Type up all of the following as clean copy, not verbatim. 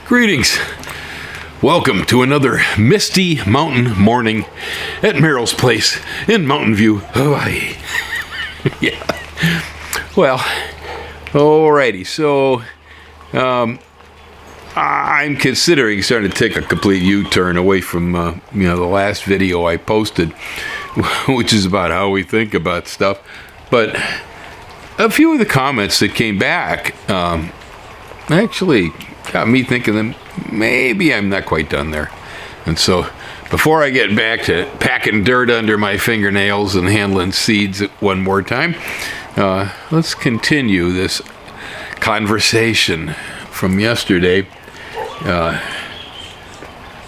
Greetings. Welcome to another misty mountain morning at Merrill's Place in Mountain View, Hawaii. Yeah. Well, alrighty. So, I'm considering starting to take a complete U-turn away from, the last video I posted, which is about how we think about stuff. But a few of the comments that came back actually got me thinking that maybe I'm not quite done there. And so before I get back to packing dirt under my fingernails and handling seeds one more time, let's continue this conversation from yesterday. I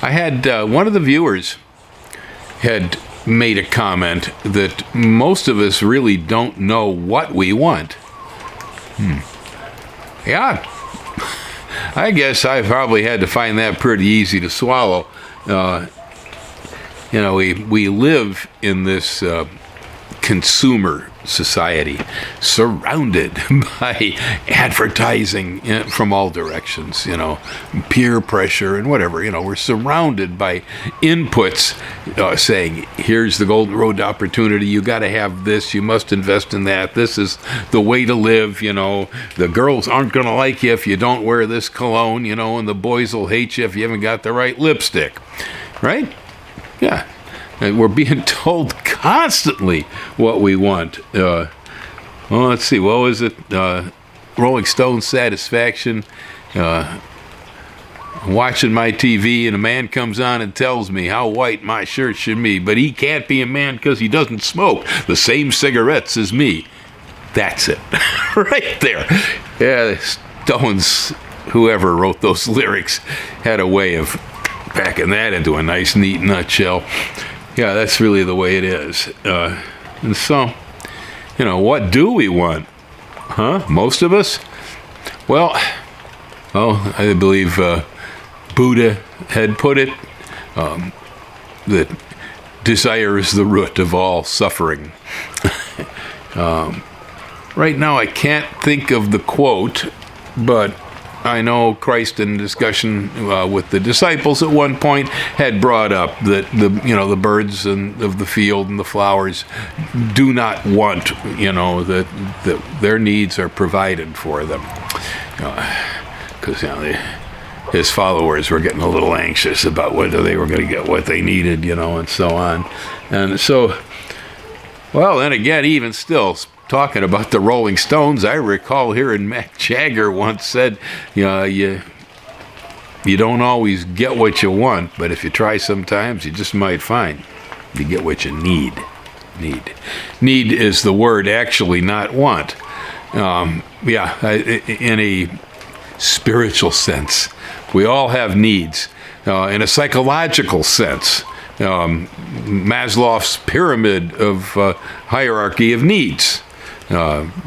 had one of the viewers had made a comment that most of us really don't know what we want. Yeah, I guess I probably had to find that pretty easy to swallow. We live in this consumer society, surrounded by advertising from all directions, peer pressure and whatever. We're surrounded by inputs saying, here's the golden road to opportunity, you got to have this, you must invest in that, this is the way to live, the girls aren't going to like you if you don't wear this cologne, and the boys will hate you if you haven't got the right lipstick, right? Yeah. And we're being told constantly what we want. Let's see. What was it? Rolling Stone Satisfaction. Watching my TV and a man comes on and tells me how white my shirt should be, but he can't be a man because he doesn't smoke the same cigarettes as me. That's it. Right there. Yeah, Stones, whoever wrote those lyrics, had a way of packing that into a nice, neat nutshell. Yeah, that's really the way it is. And so, what do we want? Huh? Most of us? Well, I believe Buddha had put it, that desire is the root of all suffering. Right now, I can't think of the quote, but I know Christ in discussion with the disciples at one point had brought up that the birds of the field and the flowers do not want, that their needs are provided for them. Because his followers were getting a little anxious about whether they were going to get what they needed, and so on. And so, well, then again, even still, talking about the Rolling Stones, I recall hearing Mick Jagger once said, you don't always get what you want, but if you try sometimes, you just might find you get what you need. Need is the word, actually, not want. In a spiritual sense. We all have needs. In a psychological sense, Maslow's pyramid of hierarchy of needs.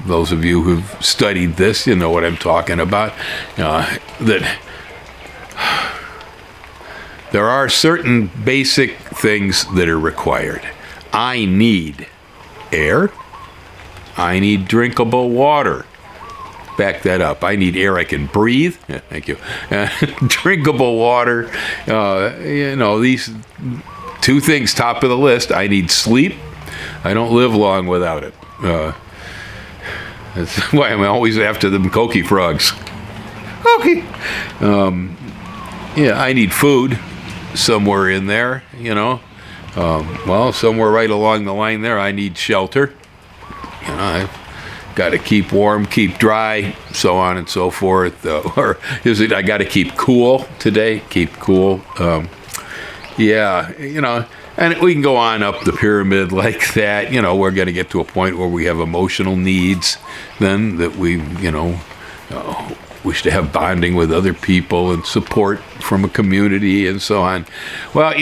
Those of you who've studied this, you know what I'm talking about, that there are certain basic things that are required. I need air. I need drinkable water. Back that up. I need air I can breathe. Yeah, thank you. Drinkable water. These two things top of the list. I need sleep. I don't live long without it. That's why I'm always after them Koki frogs. Koki! I need food somewhere in there, somewhere right along the line there, I need shelter. I've got to keep warm, keep dry, so on and so forth. Or is it I got to keep cool today? Keep cool. And we can go on up the pyramid like that. We're going to get to a point where we have emotional needs, then that we, wish to have bonding with other people and support from a community and so on. Well,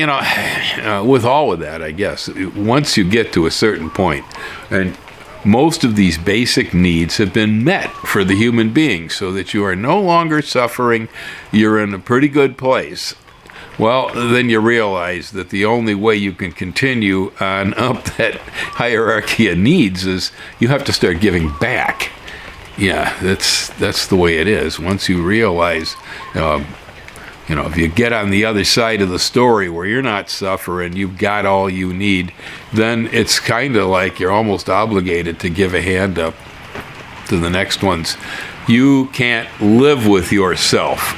with all of that, I guess, once you get to a certain point, and most of these basic needs have been met for the human being so that you are no longer suffering, you're in a pretty good place. Well, then you realize that the only way you can continue on up that hierarchy of needs is you have to start giving back. Yeah, that's the way it is. Once you realize if you get on the other side of the story where you're not suffering, you've got all you need, then it's kind of like you're almost obligated to give a hand up to the next ones. You can't live with yourself,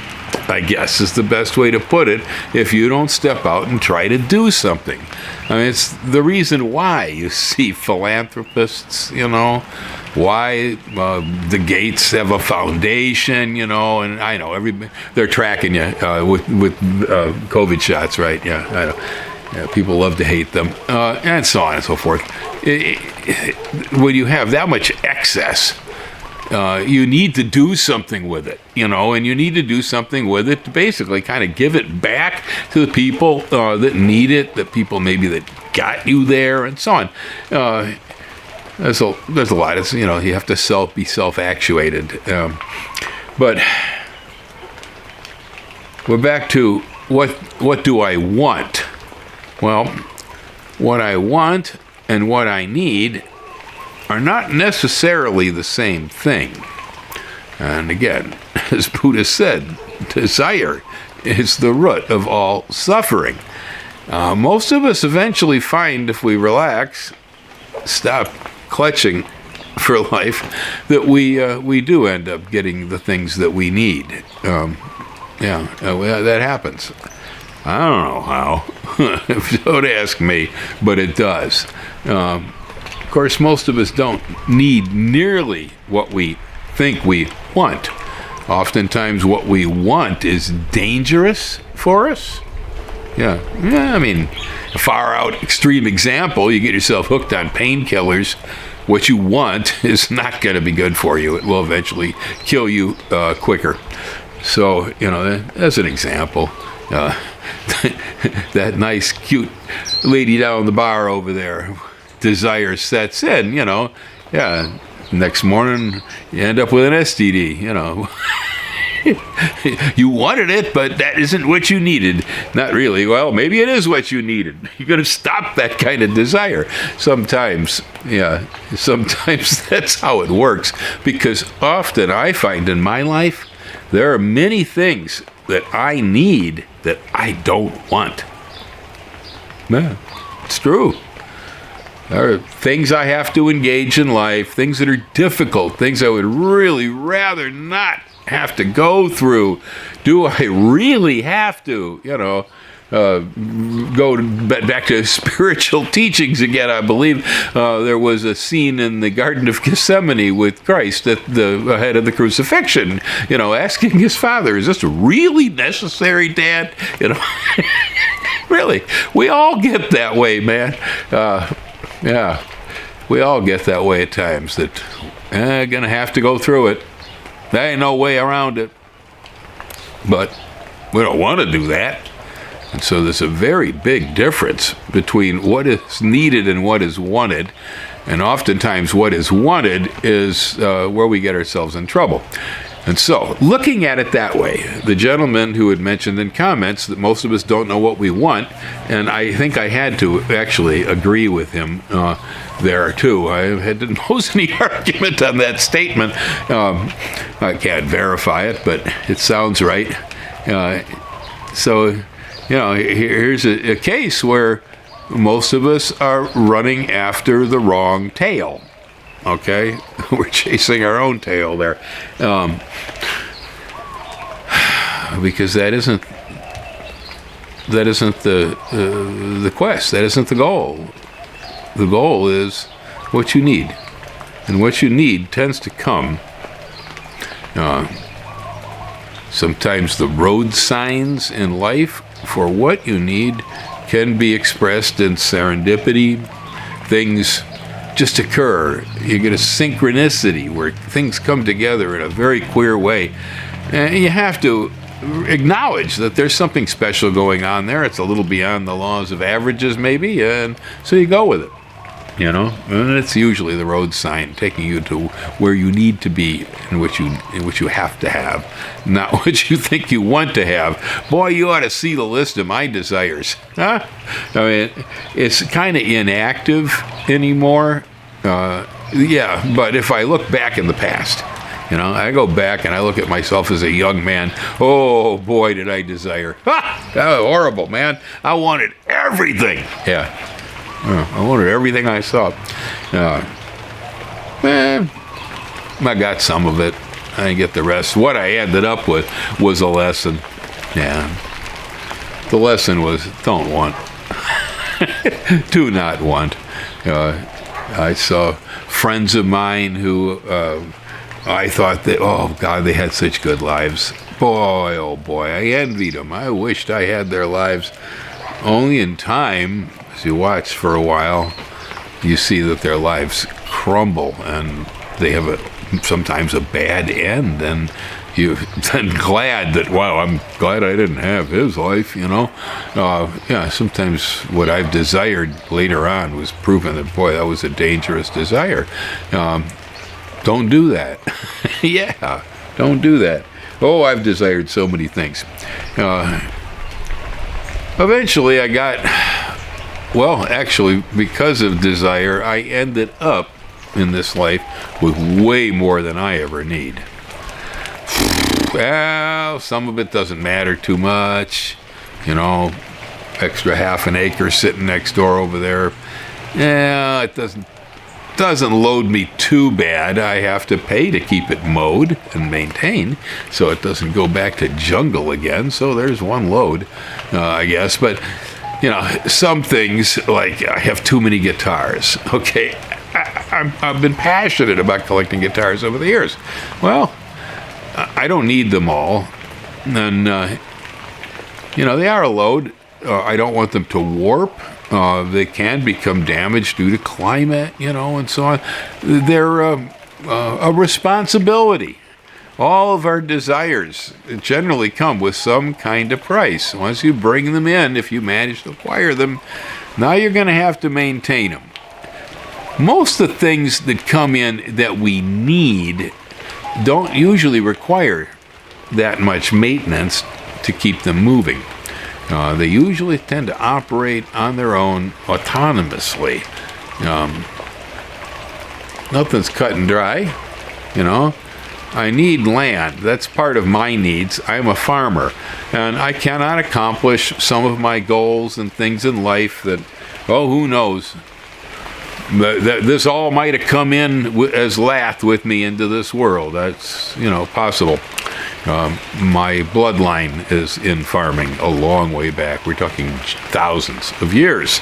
I guess is the best way to put it, if you don't step out and try to do something. I mean, it's the reason why you see philanthropists, why the Gates have a foundation, and I know they're tracking you with COVID shots, right? Yeah, I know. Yeah, people love to hate them, and so on and so forth. When you have that much excess, you need to do something with it, and you need to do something with it to basically kind of give it back to the people that need it, the people maybe that got you there, and so on. There's a lot of, you have to be self-actuated. But we're back to what do I want? Well, what I want and what I need are not necessarily the same thing. And again, as Buddha said, desire is the root of all suffering. Most of us eventually find, if we relax, stop clutching for life, that we do end up getting the things that we need. That happens. I don't know how. Don't ask me, but it does. Of course, most of us don't need nearly what we think we want. Oftentimes, what we want is dangerous for us. Yeah, I mean, a far out extreme example, you get yourself hooked on painkillers. What you want is not going to be good for you. It will eventually kill you quicker. So, that's an example. That nice, cute lady down the bar over there, desire sets in, yeah. Next morning, you end up with an STD, You wanted it, but that isn't what you needed. Not really. Well, maybe it is what you needed. You're going to stop that kind of desire. Sometimes that's how it works. Because often I find in my life, there are many things that I need that I don't want. Yeah, it's true. There are things I have to engage in life, things that are difficult, things I would really rather not have to go through. Do I really have to, go back to spiritual teachings again? I believe there was a scene in the Garden of Gethsemane with Christ at the head of the crucifixion, asking his father, is this really necessary, Dad? Really, we all get that way, man. Yeah, we all get that way at times, that gonna have to go through it. There ain't no way around it. But we don't want to do that. And so there's a very big difference between what is needed and what is wanted. And oftentimes what is wanted is where we get ourselves in trouble. And so, looking at it that way, the gentleman who had mentioned in comments that most of us don't know what we want, and I think I had to actually agree with him there too. I had to pose any argument on that statement. I can't verify it, but it sounds right. So, here's a case where most of us are running after the wrong tail. Okay, we're chasing our own tail there, because that isn't the quest. That isn't the goal. The goal is what you need, and what you need tends to come. Sometimes the road signs in life for what you need can be expressed in serendipity. Things just occur. You get a synchronicity where things come together in a very queer way. And you have to acknowledge that there's something special going on there. It's a little beyond the laws of averages, maybe, and so you go with it. And it's usually the road sign taking you to where you need to be and what you have to have, not what you think you want to have. Boy, you ought to see the list of my desires. Huh? I mean, it's kind of inactive anymore. But if I look back in the past, You know, I go back and I look at myself as a young man. Oh boy, did I desire. Ha! That was horrible, man. I wanted everything. Yeah. I wanted everything I saw. Man, I got some of it. I didn't get the rest. What I ended up with was a lesson. Yeah. The lesson was don't want. Do not want. I saw friends of mine who I thought that, oh God, they had such good lives. Boy, oh boy, I envied them. I wished I had their lives. Only in time, as you watch for a while, you see that their lives crumble and they have sometimes a bad end, and you're then glad that, wow, I'm glad I didn't have his life, you know. Yeah, sometimes what I've desired later on was proven that, boy, that was a dangerous desire. Don't do that. Yeah, don't do that. Oh, I've desired so many things. Eventually I got, well, actually, because of desire, I ended up in this life with way more than I ever need. Well, some of it doesn't matter too much. You know, extra half an acre sitting next door over there. Yeah, it doesn't load me too bad. I have to pay to keep it mowed and maintained, so it doesn't go back to jungle again. So there's one load, I guess. But, you know, some things, like I have too many guitars. Okay, I've been passionate about collecting guitars over the years. Well, I don't need them all. And, you know, they are a load. I don't want them to warp. They can become damaged due to climate, you know, and so on. They're a responsibility. All of our desires generally come with some kind of price. Once you bring them in, if you manage to acquire them, now you're going to have to maintain them. Most of the things that come in that we need don't usually require that much maintenance to keep them moving. They usually tend to operate on their own autonomously. Nothing's cut and dry, you know. I need land. That's part of my needs. I'm a farmer, and I cannot accomplish some of my goals and things in life that, oh, who knows. This all might have come in as lath with me into this world. That's, you know, possible. My bloodline is in farming a long way back. We're talking thousands of years.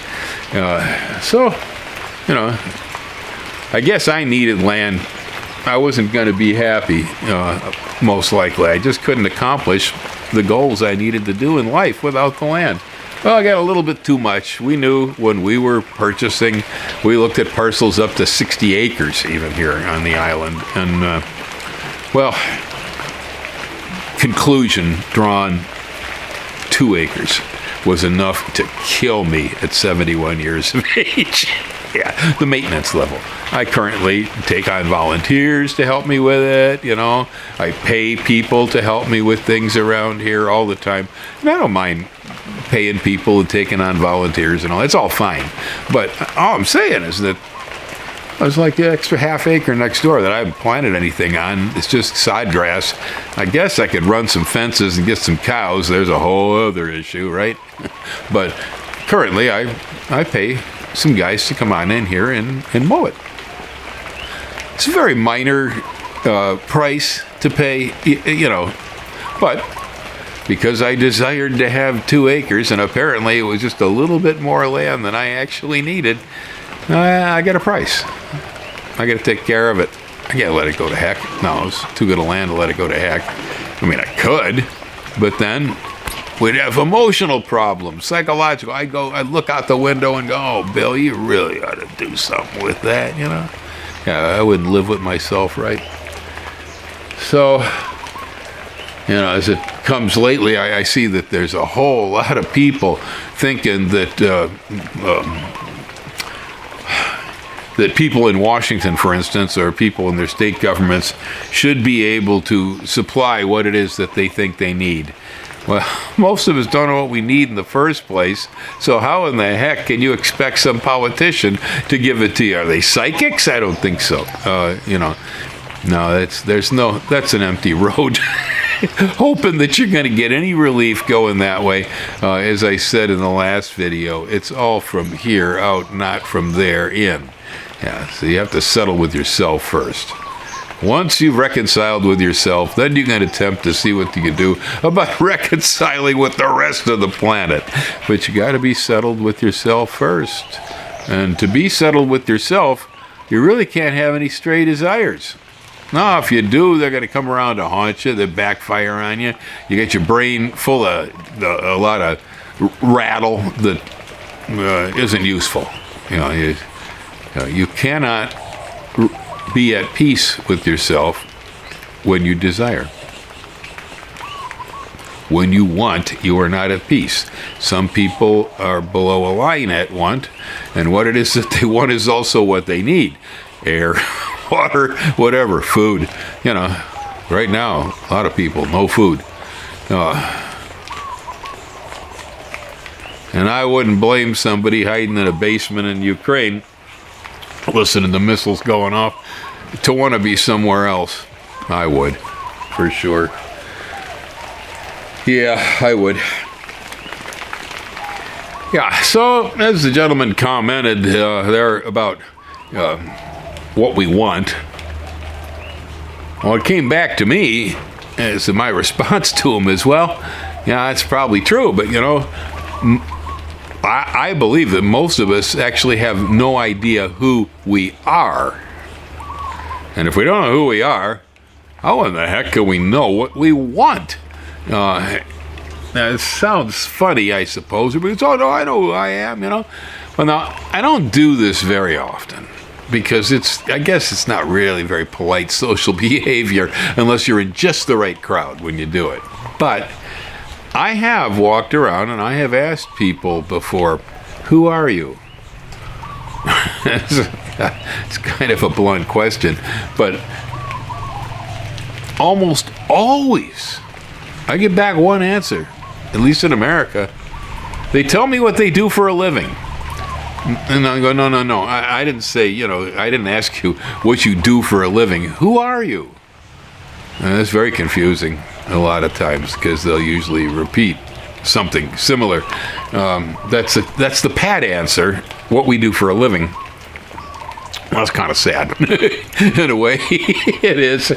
So, you know, I guess I needed land. I wasn't going to be happy, most likely. I just couldn't accomplish the goals I needed to do in life without the land. Well, I got a little bit too much. We knew when we were purchasing, we looked at parcels up to 60 acres even here on the island. And, well, conclusion drawn, 2 acres was enough to kill me at 71 years of age. Yeah, the maintenance level. I currently take on volunteers to help me with it, you know. I pay people to help me with things around here all the time. And I don't mind paying people and taking on volunteers and all. It's all fine. But all I'm saying is that I was like the extra half acre next door that I haven't planted anything on. It's just sod grass. I guess I could run some fences and get some cows. There's a whole other issue, right? But currently I pay some guys to come on in here and mow it. It's a very minor price to pay, you know, but because I desired to have 2 acres, and apparently it was just a little bit more land than I actually needed, I got a price. I got to take care of it. I can't let it go to heck. No, it's too good a land to let it go to heck. I mean, I could, but then we'd have emotional problems, psychological. I look out the window and go, oh, Bill, you really ought to do something with that, you know? Yeah, I wouldn't live with myself, right? So, you know, as it comes lately, I see that there's a whole lot of people thinking that that people in Washington, for instance, or people in their state governments should be able to supply what it is that they think they need. Well, most of us don't know what we need in the first place, so how in the heck can you expect some politician to give it to you? Are they psychics? I don't think so. You know, No, that's an empty road. Hoping that you're going to get any relief going that way. As I said in the last video, it's all from here out, not from there in. Yeah, so you have to settle with yourself first. Once you've reconciled with yourself, then you can attempt to see what you can do about reconciling with the rest of the planet. But you got to be settled with yourself first. And to be settled with yourself, you really can't have any stray desires. No, if you do, they're going to come around to haunt you. They backfire on you. You get your brain full of a lot of rattle that isn't useful. You cannot be at peace with yourself when you desire. When you want, you are not at peace. Some people are below a line at want, and what it is that they want is also what they need. Air, water, whatever, food. Right now, a lot of people, no food. And I wouldn't blame somebody hiding in a basement in Ukraine, listening to missiles going off, to want to be somewhere else. I would, for sure. Yeah, I would. Yeah, so as the gentleman commented there about what we want, well, it came back to me as my response to him as well. Yeah, that's probably true, but I believe that most of us actually have no idea who we are. And if we don't know who we are, how in the heck can we know what we want? Now, it sounds funny, I suppose, because, oh, no, I know who I am, Well, now, I don't do this very often because I guess it's not really very polite social behavior unless you're in just the right crowd when you do it. But I have walked around and I have asked people before, who are you? It's kind of a blunt question, but almost always I get back one answer, at least in America. They tell me what they do for a living. And I go, no. I didn't say, I didn't ask you what you do for a living. Who are you? And that's very confusing a lot of times because they'll usually repeat something similar. That's the pat answer, what we do for a living. Well, that's kind of sad. In a way, it is.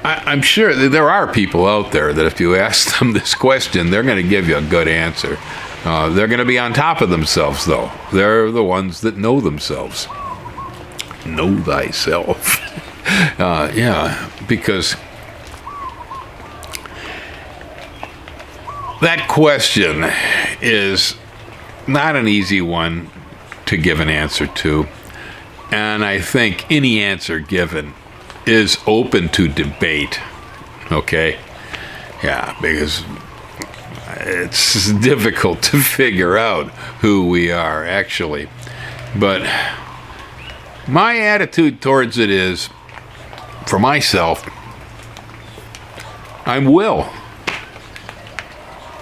I'm sure that there are people out there that if you ask them this question, they're going to give you a good answer. They're going to be on top of themselves, though. They're the ones that know themselves. Know thyself. Yeah, because that question is not an easy one to give an answer to. And I think any answer given is open to debate. Okay? Yeah, because it's difficult to figure out who we are, actually. But my attitude towards it is, for myself, I'm will.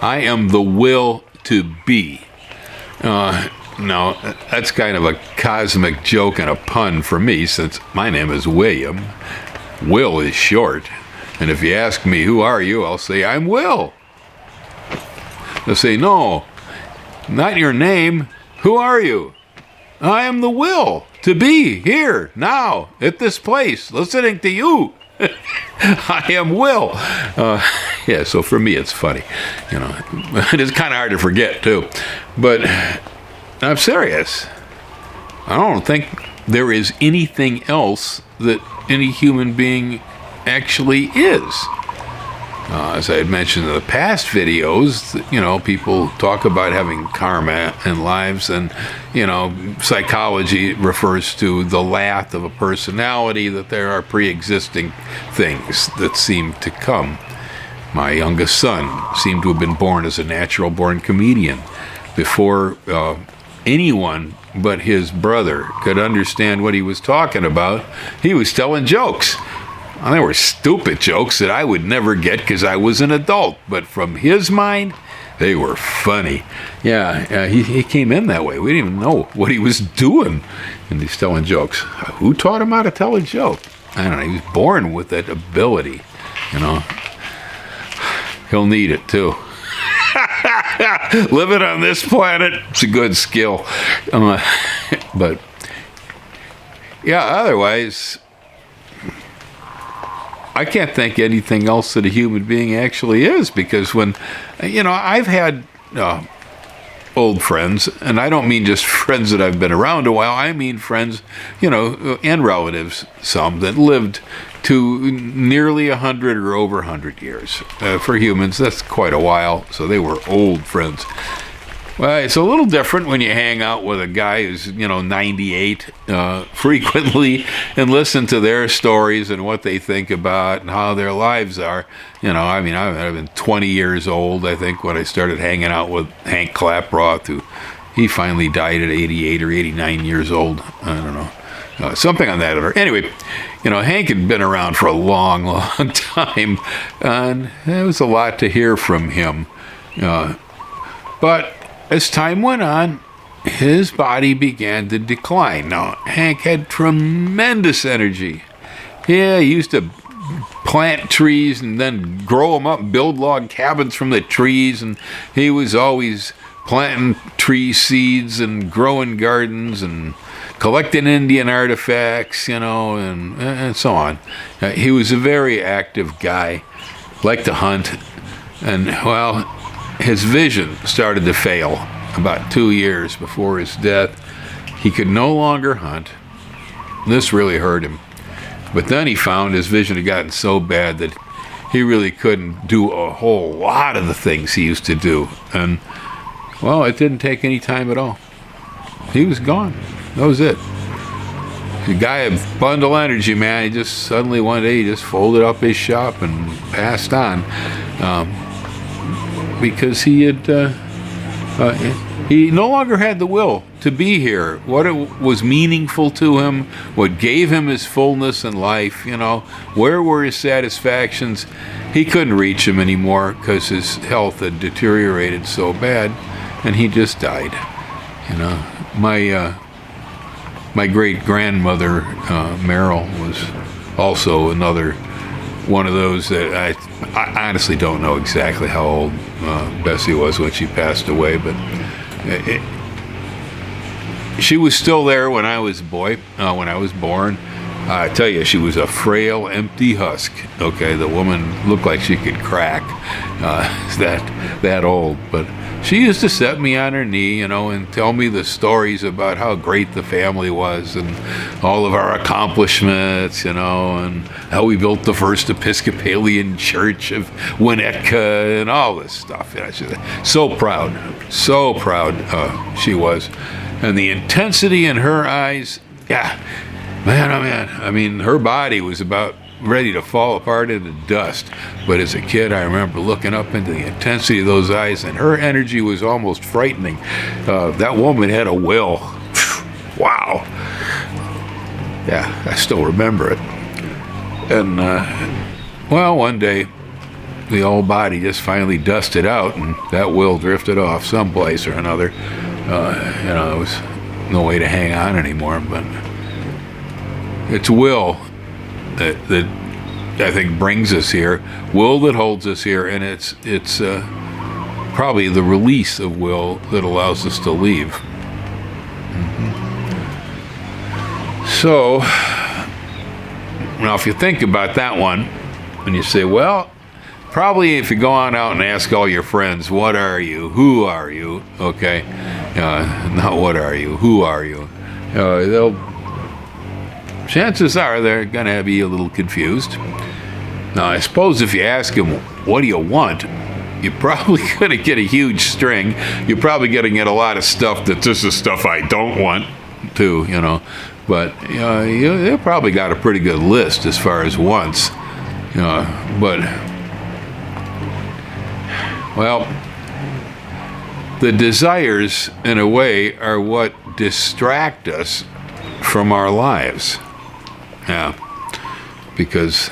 I am the will to be. Now, that's kind of a cosmic joke and a pun for me, since my name is William. Will is short. And if you ask me, who are you? I'll say, I'm Will. They'll say, no, not your name. Who are you? I am the will to be here, now, at this place, listening to you. I am Will. Yeah, so for me, it's funny. It's kind of hard to forget, too. But I'm serious. I don't think there is anything else that any human being actually is. As I had mentioned in the past videos, people talk about having karma in lives, and, psychology refers to the lath of a personality, that there are pre-existing things that seem to come. My youngest son seemed to have been born as a natural-born comedian before anyone but his brother could understand what he was talking about. He was telling jokes. Well, they were stupid jokes that I would never get because I was an adult. But from his mind, They were funny. Yeah, he came in that way. We didn't even know what he was doing. And he's telling jokes. Who taught him how to tell a joke? I don't know. He was born with that ability, you know. He'll need it, too. Living on this planet, it's a good skill. But, yeah, otherwise, I can't think anything else that a human being actually is, because when, you know, I've had old friends, and I don't mean just friends that I've been around a while, I mean friends, you know, and relatives, some that lived to nearly 100 or over 100 years. For humans, that's quite a while, so they were old friends. Well, it's a little different when you hang out with a guy who's, you know, 98 frequently and listen to their stories and what they think about and how their lives are. You know, I mean, I've been 20 years old, I think, when I started hanging out with Hank Klaproth, who he finally died at 88 or 89 years old. I don't know. Something on that order. Anyway, you know, Hank had been around for a long, long time, and there was a lot to hear from him. But as time went on, his body began to decline. Now, Hank had tremendous energy. Yeah, he used to plant trees and then grow them up, build log cabins from the trees, and he was always planting tree seeds and growing gardens and collecting Indian artifacts, you know, and so on. He was a very active guy, liked to hunt, and, well, his vision started to fail about 2 years before his death. He could no longer hunt. This really hurt him. But then he found his vision had gotten so bad that he really couldn't do a whole lot of the things he used to do. And, well, it didn't take any time at all. He was gone. That was it. The guy had bundle energy, man. He just suddenly one day he just folded up his shop and passed on. Because he had, he no longer had the will to be here. What it was meaningful to him, what gave him his fullness in life, you know, where were his satisfactions? He couldn't reach them anymore because his health had deteriorated so bad, and he just died. You know, my great grandmother Merrill was also another one of those that I honestly don't know exactly how old Bessie was when she passed away, but she was still there when I was a boy, when I was born. I tell you, she was a frail, empty husk. Okay, the woman looked like she could crack. That old, but she used to set me on her knee, you know, and tell me the stories about how great the family was and all of our accomplishments, you know, and how we built the first Episcopalian church of Winnetka and all this stuff. You know, she was so proud she was. And the intensity in her eyes, yeah, man, oh man. I mean, her body was about ready to fall apart into dust. But as a kid, I remember looking up into the intensity of those eyes, and her energy was almost frightening. That woman had a will. Wow. Yeah, I still remember it. And, well, one day, the old body just finally dusted out, and that will drifted off someplace or another. You know, there was no way to hang on anymore, but it's will that I think brings us here, will that holds us here, and it's probably the release of will that allows us to leave. So, now if you think about that one, and you say, well, probably if you go on out and ask all your friends, what are you? Who are you? Okay, not what are you? Who are you? Chances are they're going to be a little confused. Now, I suppose if you ask them, what do you want? You're probably going to get a huge string. You're probably going to get a lot of stuff that this is stuff I don't want, too, you know. But you probably got a pretty good list as far as wants. But, well, the desires, in a way, are what distract us from our lives. Yeah, because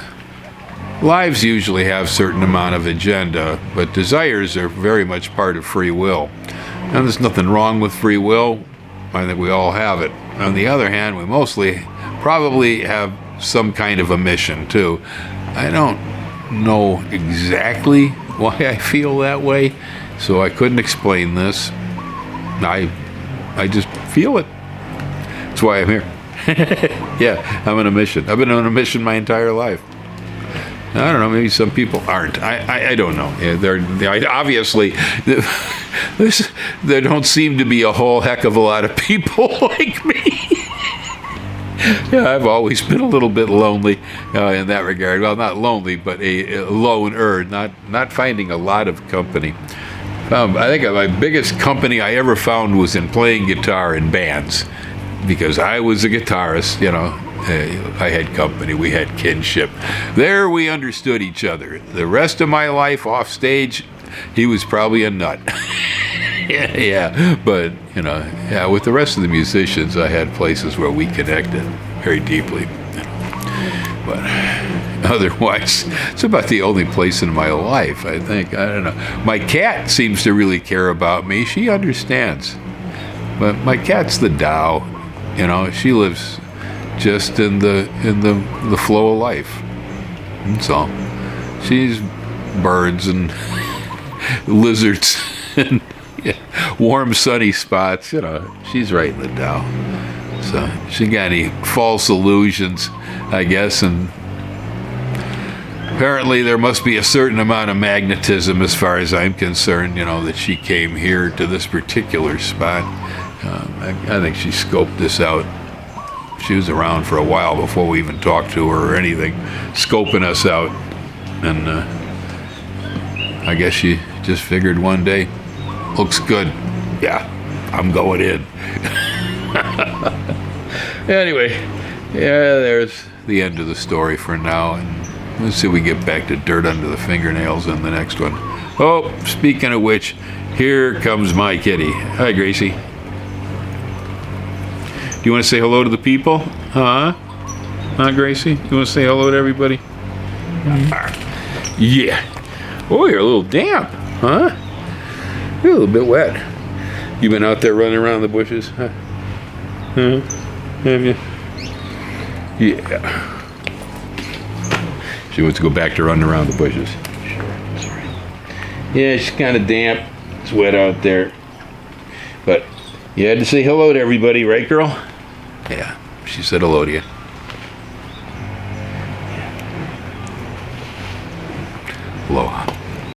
lives usually have a certain amount of agenda, but desires are very much part of free will. And there's nothing wrong with free will. I think we all have it. On the other hand, we mostly probably have some kind of a mission too. I don't know exactly why I feel that way, so I couldn't explain this. I just feel it. That's why I'm here. Yeah, I'm on a mission. I've been on a mission my entire life. I don't know, maybe some people aren't. I don't know. Yeah, obviously, there don't seem to be a whole heck of a lot of people like me. Yeah, I've always been a little bit lonely in that regard. Well, not lonely, but a loner, not finding a lot of company. I think my biggest company I ever found was in playing guitar in bands, because I was a guitarist, you know. I had company, we had kinship. There we understood each other. The rest of my life off stage, he was probably a nut. Yeah, but, you know, yeah, with the rest of the musicians, I had places where we connected very deeply. You know. But otherwise, it's about the only place in my life, I think. I don't know. My cat seems to really care about me. She understands. But my cat's the Tao. You know, she lives just in the flow of life. That's all. She's birds and lizards and warm sunny spots, you know. She's right in the Tao. So she got any false illusions, I guess, and apparently there must be a certain amount of magnetism as far as I'm concerned, you know, that she came here to this particular spot. I think she scoped this out. She was around for a while before we even talked to her or anything, scoping us out. And I guess she just figured one day, looks good. Yeah, I'm going in. Anyway, yeah, there's the end of the story for now. And let's see if we get back to dirt under the fingernails in the next one. Oh, speaking of which, here comes my kitty. Hi, Gracie. Do you want to say hello to the people? Huh, Gracie? You want to say hello to everybody? Yeah. Oh, you're a little damp, huh? You're a little bit wet. You been out there running around the bushes? Huh? Have you? Yeah. She wants to go back to running around the bushes. Sure. Yeah, she's kind of damp. It's wet out there. But you had to say hello to everybody, right, girl? Yeah, she said hello to you.